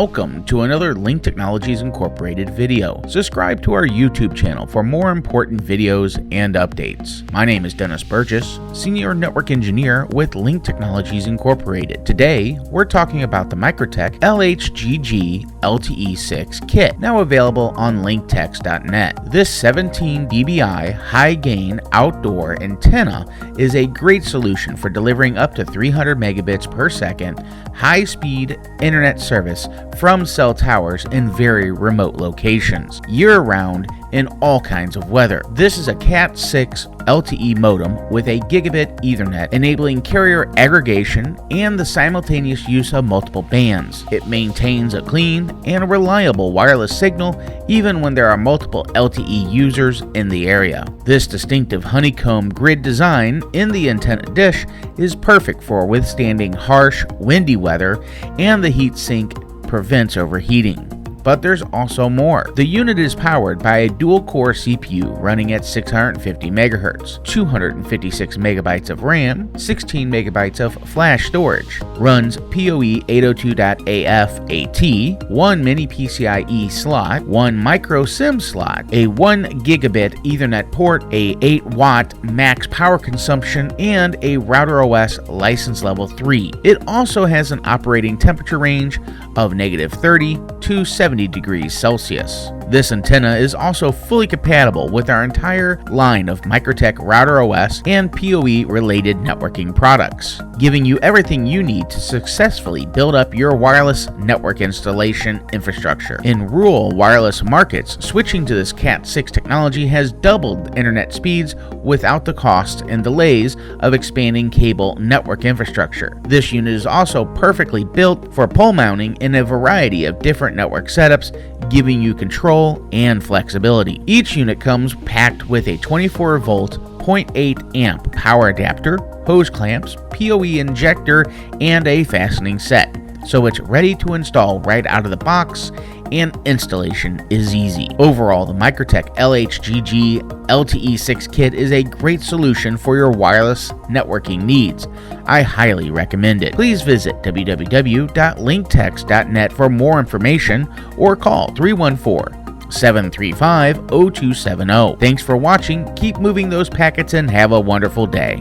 welcome to another Link Technologies Incorporated video. Subscribe to our YouTube channel for more important videos and updates. My name is Dennis Burgess, Senior Network Engineer with Link Technologies Incorporated. Today, we're talking about the Microtech LHGG LTE6 Kit, now available on linktex.net. This 17 dBi high-gain outdoor antenna is a great solution for delivering up to 300 megabits per second high-speed internet service from cell towers in very remote locations, year-round in all kinds of weather. This is a Cat6 LTE modem with a gigabit Ethernet, enabling carrier aggregation and the simultaneous use of multiple bands. It maintains a clean and reliable wireless signal even when there are multiple LTE users in the area. This distinctive honeycomb grid design in the antenna dish is perfect for withstanding harsh, windy weather, and the heat sink prevents overheating. But there's also more. The unit is powered by a dual-core CPU running at 650 MHz, 256 MB of RAM, 16 MB of flash storage, runs PoE 802.AF AT, one mini PCIe slot, one micro SIM slot, a 1 gigabit Ethernet port, a 8-watt max power consumption, and a Router OS license level 3. It also has an operating temperature range of -30 to 70 degrees Celsius. This antenna is also fully compatible with our entire line of Microtech Router OS and PoE related networking products, giving you everything you need to successfully build up your wireless network installation infrastructure. In rural wireless markets, switching to this Cat6 technology has doubled internet speeds without the cost and delays of expanding cable network infrastructure. This unit is also perfectly built for pole mounting in a variety of different network setups, giving you control and flexibility. Each unit comes packed with a 24-volt 0.8 amp power adapter, hose clamps, PoE injector, and a fastening set, so it's ready to install right out of the box, and installation is easy. Overall, the Microtech LHGG LTE6 Kit is a great solution for your wireless networking needs. I highly recommend it. Please visit www.linktex.net for more information or call 314-735-0270. Thanks for watching, keep moving those packets, and have a wonderful day.